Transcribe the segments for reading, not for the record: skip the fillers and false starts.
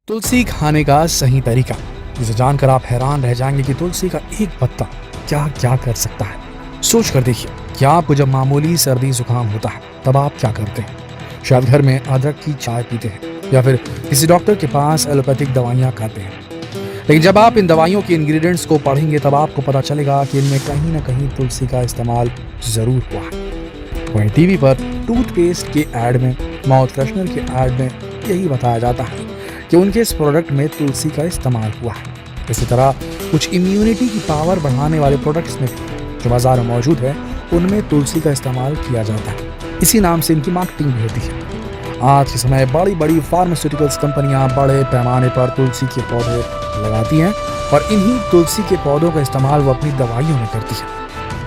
तुलसी खाने का सही तरीका, जिसे जानकर आप हैरान रह जाएंगे कि तुलसी का एक पत्ता क्या क्या कर सकता है। सोच कर देखिए कि आपको जब मामूली सर्दी जुकाम होता है तब आप क्या करते हैं। शायद घर में अदरक की चाय पीते हैं या फिर किसी डॉक्टर के पास एलोपैथिक दवाइयाँ खाते हैं। लेकिन जब आप इन दवाइयों के इंग्रेडिएंट्स को पढ़ेंगे तब आपको पता चलेगा कि इनमें कहीं ना कहीं तुलसी का इस्तेमाल जरूर हुआ है। वहीं टीवी पर टूथपेस्ट के ऐड में, माउथ फ्रेशनर के ऐड में यही बताया जाता है कि उनके इस प्रोडक्ट में तुलसी का इस्तेमाल हुआ है। इसी तरह कुछ इम्यूनिटी की पावर बढ़ाने वाले प्रोडक्ट्स में जो बाजार में मौजूद है उनमें तुलसी का इस्तेमाल किया जाता है। इसी नाम से इनकी मार्केटिंग भी होती है। आज के समय बड़ी बड़ी फार्मास्यूटिकल्स कंपनियां बड़े पैमाने पर तुलसी के पौधे लगाती हैं और इन्हीं तुलसी के पौधों का इस्तेमाल वो अपनी दवाइयों में करती है।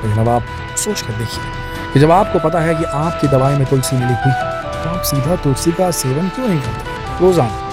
लेकिन अब आप सोच कर देखिए कि जब आपको पता है कि आपकी दवाई में तुलसी मिली हुई है तो आप सीधा तुलसी का सेवन क्यों नहीं करते रोजाना?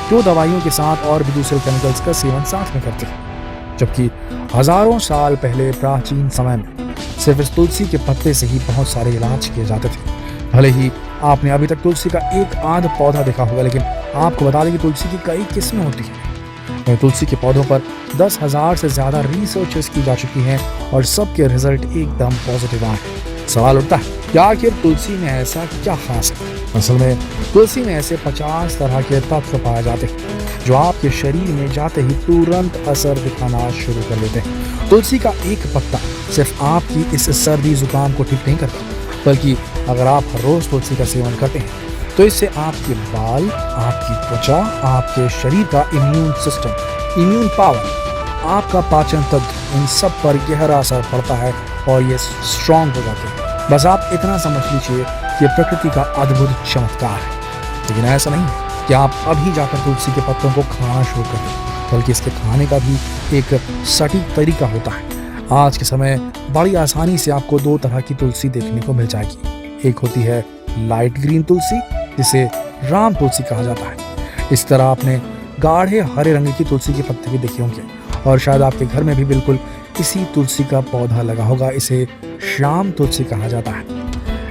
क्यों दवाइयों के साथ और भी दूसरे केमिकल्स का सेवन साथ में करते हैं? जबकि हजारों साल पहले प्राचीन समय में सिर्फ इस तुलसी के पत्ते से ही बहुत सारे इलाज किए जाते थे। भले ही आपने अभी तक तुलसी का एक आध पौधा देखा होगा, लेकिन आपको बता दें कि तुलसी की कई किस्में होती हैं। तुलसी के पौधों पर 10,000 से ज्यादा रिसर्चेस की जा चुकी हैं और सबके रिजल्ट एकदम पॉजिटिव आए हैं। सवाल उठता है कि आखिर तुलसी में ऐसा क्या खास है? असल में तुलसी में ऐसे 50 तरह के तत्व पाए जाते हैं जो आपके शरीर में जाते ही तुरंत असर दिखाना शुरू कर देते हैं। तुलसी का एक पत्ता सिर्फ आपकी इस सर्दी जुकाम को ठीक नहीं करता, बल्कि अगर आप हर रोज तुलसी का सेवन करते हैं तो इससे आपके बाल, आपकी त्वचा, आपके शरीर का इम्यून सिस्टम, इम्यून पावर, आपका पाचन तंत्र, इन सब पर गहरा असर पड़ता है और ये स्ट्रांग हो जाते हैं। बस आप इतना समझ लीजिए कि प्रकृति का अद्भुत चमत्कार है। लेकिन ऐसा नहीं है कि आप अभी जाकर तुलसी के पत्तों को खाना शुरू कर दें, बल्कि इसके खाने का भी एक सटीक तरीका होता है। आज के समय बड़ी आसानी से आपको दो तरह की तुलसी देखने को मिल जाएगी। एक होती है लाइट ग्रीन तुलसी, जिसे राम तुलसी कहा जाता है। इस तरह आपने गाढ़े हरे रंग की तुलसी के पत्ते भी देखे होंगे और शायद आपके घर में भी बिल्कुल इसी तुलसी का पौधा लगा होगा। इसे श्याम तुलसी कहा जाता है।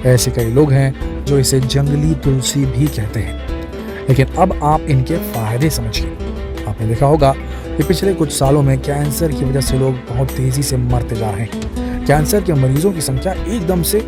ऐसे कई लोग हैं जो इसे जंगली तुलसी भी कहते हैं। लेकिन अब आप इनके फायदे समझिए। आपने देखा होगा कि पिछले कुछ सालों में कैंसर की वजह से लोग बहुत तेजी से मरते जा रहे हैं। कैंसर के मरीजों की संख्या एकदम से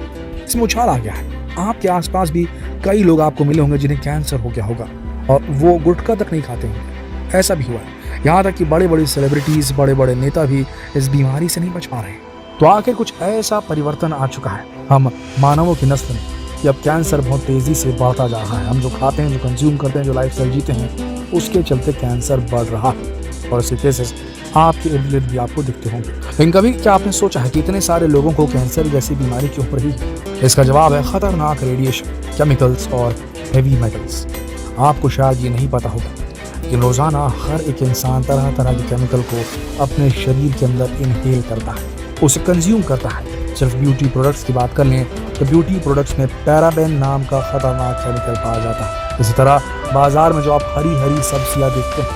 इसमें उछाल आ गया है। आपके आसपास भी कई लोग आपको मिले होंगे जिन्हें कैंसर हो गया होगा और वो गुटखा तक नहीं खाते होंगे। ऐसा भी हुआ है। यहाँ तक कि बड़े बड़े सेलिब्रिटीज, बड़े बड़े नेता भी इस बीमारी से नहीं बच पा रहे हैं। तो आखिर कुछ ऐसा परिवर्तन आ चुका है हम मानवों की नस्ल में कि अब कैंसर बहुत तेजी से बढ़ता जा रहा है। हम जो खाते हैं, जो कंज्यूम करते हैं, जो लाइफस्टाइल जीते हैं, उसके चलते कैंसर बढ़ रहा है और ऐसे केसेस आपके इर्द गिर्द भी आपको दिखते होंगे। लेकिन कभी क्या आपने सोचा है कि इतने सारे लोगों को कैंसर जैसी बीमारी क्यों हो रही है? इसका जवाब है खतरनाक रेडिएशन, केमिकल्स और हेवी मेटल्स। आपको शायद ये नहीं पता होगा कि रोजाना हर एक इंसान तरह तरह के केमिकल को अपने शरीर के अंदर इनहेल करता है, उसे कंज्यूम करता है। सिर्फ ब्यूटी प्रोडक्ट्स की बात कर लें तो ब्यूटी प्रोडक्ट्स में पैराबेन नाम का खतरनाक केमिकल पाया जाता है। इसी तरह बाजार में जो आप हरी हरी सब्जियां देखते हैं,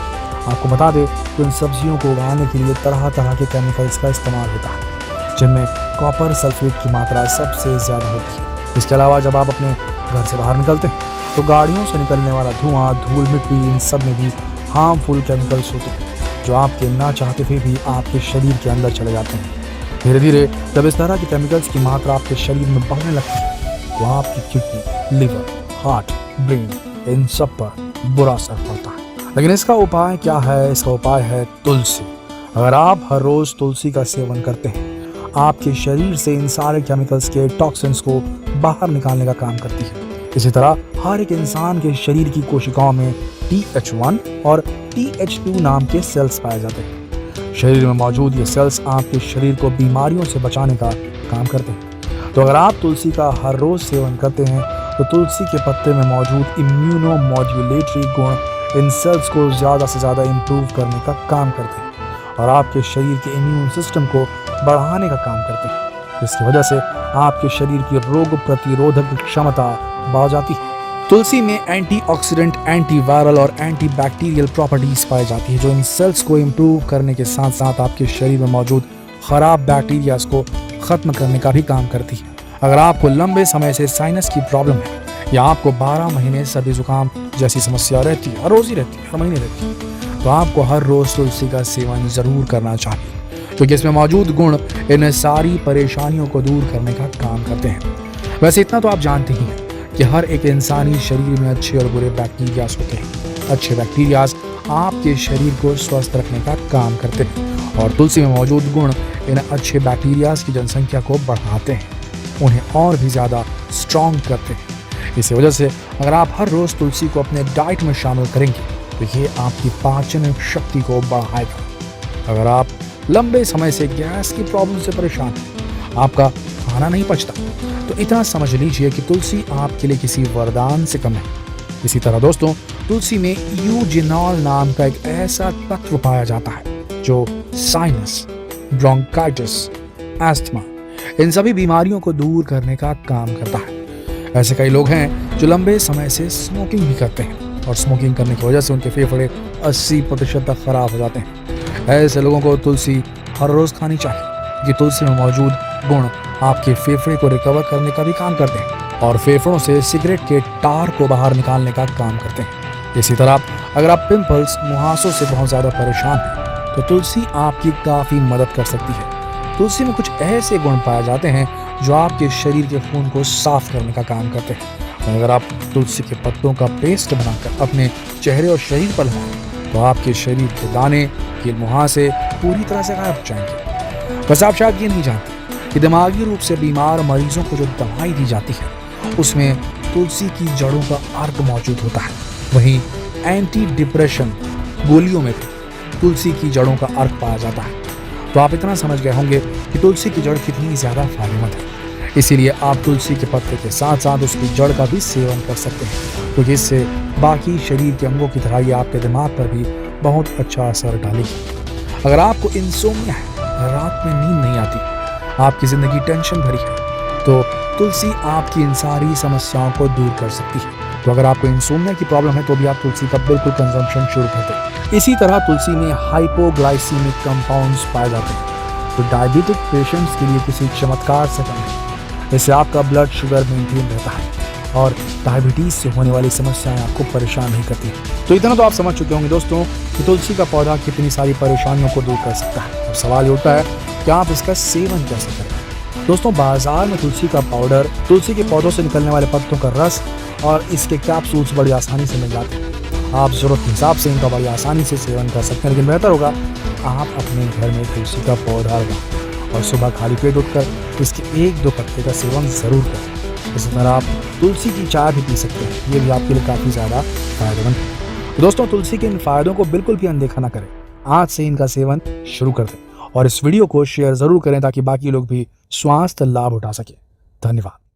आपको बता दें कि उन सब्जियों को उगाने के लिए तरह तरह के केमिकल्स का इस्तेमाल होता है, जिनमें कॉपर सल्फेट की मात्रा सबसे ज्यादा होती है। इसके अलावा जब आप अपने घर से बाहर निकलते हैं तो गाड़ियों से निकलने वाला धुआं, धूल, मिट्टी, इन सब में भी हार्मफुल केमिकल्स होते हैं जो आपके ना चाहते हुए भी आपके शरीर के अंदर चले जाते हैं। धीरे धीरे जब इस तरह के केमिकल्स की मात्रा आपके शरीर में बढ़ने लगती है तो आपकी किडनी, लिवर, हार्ट, ब्रेन, इन सब पर बुरा असर पड़ता है। लेकिन इसका उपाय क्या है? इसका उपाय है तुलसी। अगर आप हर रोज तुलसी का सेवन करते हैं, आपके शरीर से इन सारे केमिकल्स के टॉक्सिन्स को बाहर निकालने का काम करती है। इसी तरह हर एक इंसान के शरीर की कोशिकाओं में TH1 और TH2 नाम के सेल्स पाए जाते हैं। शरीर में मौजूद ये सेल्स आपके शरीर को बीमारियों से बचाने का काम करते हैं। तो अगर आप तुलसी का हर रोज सेवन करते हैं तो तुलसी के पत्ते में मौजूद इम्यूनो मॉड्यूलेटरी गुण इन सेल्स को ज़्यादा से ज़्यादा इम्प्रूव करने का काम करते हैं और आपके शरीर के इम्यून सिस्टम को बढ़ाने का काम करते हैं, जिसकी वजह से आपके शरीर की रोग प्रतिरोधक क्षमता बढ़ जाती है। तुलसी में एंटीऑक्सीडेंट, एंटीवायरल और एंटीबैक्टीरियल प्रॉपर्टीज पाई जाती है जो इन सेल्स को इम्प्रूव करने के साथ साथ आपके शरीर में मौजूद खराब बैक्टीरियाज को खत्म करने का भी काम करती है। अगर आपको लंबे समय से साइनस की प्रॉब्लम है या आपको 12 महीने सर्दी जुकाम जैसी समस्या रहती है, हर रोज ही रहती है, हर महीने रहती है, तो आपको हर रोज तुलसी का सेवन जरूर करना चाहिए, क्योंकि इसमें मौजूद गुण इन सारी परेशानियों को दूर करने का काम करते हैं। वैसे इतना तो आप जानते ही हैं कि हर एक इंसानी शरीर में अच्छे और बुरे बैक्टीरियाज होते हैं। अच्छे बैक्टीरियाज आपके शरीर को स्वस्थ रखने का काम करते हैं और तुलसी में मौजूद गुण इन अच्छे बैक्टीरियाज की जनसंख्या को बढ़ाते हैं, उन्हें और भी ज़्यादा स्ट्रॉन्ग करते हैं। इसी वजह से अगर आप हर रोज़ तुलसी को अपने डाइट में शामिल करेंगे तो ये आपकी पाचन शक्ति को बढ़ाएगा। अगर आप लंबे समय से गैस की प्रॉब्लम से परेशान हैं, आपका खाना नहीं पचता, तो इतना समझ लीजिए कि तुलसी आपके लिए किसी वरदान से कम है। इसी तरह दोस्तों, तुलसी में यूजिनॉल नाम का एक ऐसा तत्व पाया जाता है जो साइनस, ब्रोंकाइटिस, एस्थमा इन सभी बीमारियों को दूर करने का काम करता है। ऐसे कई लोग हैं जो लंबे समय से स्मोकिंग भी करते हैं और स्मोकिंग करने की वजह से उनके फेफड़े 80% तक खराब हो जाते हैं। ऐसे लोगों को तुलसी हर रोज खानी चाहिए। ये तुलसी में मौजूद गुण आपके फेफड़े को रिकवर करने का भी काम करते हैं और फेफड़ों से सिगरेट के टार को बाहर निकालने का काम करते हैं। इसी तरह अगर आप पिंपल्स, मुहासों से बहुत ज़्यादा परेशान हैं तो तुलसी आपकी काफ़ी मदद कर सकती है। तुलसी में कुछ ऐसे गुण पाए जाते हैं जो आपके शरीर के खून को साफ करने का काम करते हैं। अगर आप तुलसी के पत्तों का पेस्ट बनाकर अपने चेहरे और शरीर पर लगाएं तो आपके शरीर के दाने, कील, मुहासे पूरी तरह से गायब हो जाएंगे। बस आप शायद ये नहीं जानते कि दिमागी रूप से बीमार मरीजों को जो दवाई दी जाती है उसमें तुलसी की जड़ों का अर्क मौजूद होता है। वहीं एंटी डिप्रेशन गोलियों में भी तुलसी की जड़ों का अर्क पाया जाता है। तो आप इतना समझ गए होंगे कि तुलसी की जड़ कितनी ज़्यादा फायदेमंद है। इसीलिए आप तुलसी के पत्ते के साथ साथ उसकी जड़ का भी सेवन कर सकते हैं, क्योंकि इससे बाकी शरीर के अंगों की तरह ये आपके दिमाग पर भी बहुत अच्छा असर डालेगी। अगर आपको इंसोम्निया है, रात में नींद नहीं आती, आपकी ज़िंदगी टेंशन भरी है, तो तुलसी आपकी इन सारी समस्याओं को दूर कर सकती है। तो अगर आपको इंसोम्निया की प्रॉब्लम है तो भी आप तुलसी का बिल्कुल कंजम्पशन शुरू कर दें। इसी तरह तुलसी में हाइपोग्लाइसीमिक कंपाउंड्स पाए जाते हैं, तो डायबिटिक पेशेंट्स के लिए किसी चमत्कार से कम है। इससे आपका ब्लड शुगर मेंटेन रहता है और डायबिटीज से होने वाली समस्याएं आपको परेशान नहीं करती। तो इतना तो आप समझ चुके होंगे दोस्तों कि तुलसी का पौधा कितनी सारी परेशानियों को दूर कर सकता है। और सवाल ये उठता है कि आप इसका सेवन कैसे करें। दोस्तों, बाजार में तुलसी का पाउडर, तुलसी के पौधों से निकलने वाले पत्तों का रस और इसके कैप्सूल्स बड़ी आसानी से मिल जाते हैं। आप जरूरत के हिसाब से इनका बड़ी आसानी से सेवन कर सकते हैं, लेकिन बेहतर होगा आप अपने घर में तुलसी का पौधा लगाएं और सुबह खाली पेट उठकर इसके 1-2 पत्ते का सेवन जरूर करें। इसी तरह आप तुलसी की चाय भी पी सकते हैं, ये भी आपके लिए काफ़ी ज़्यादा फायदेमंद है। तो दोस्तों, तुलसी के इन फायदों को बिल्कुल भी अनदेखा ना करें। आज से इनका सेवन शुरू कर दें और इस वीडियो को शेयर जरूर करें ताकि बाकी लोग भी स्वास्थ्य लाभ उठा सकें। धन्यवाद।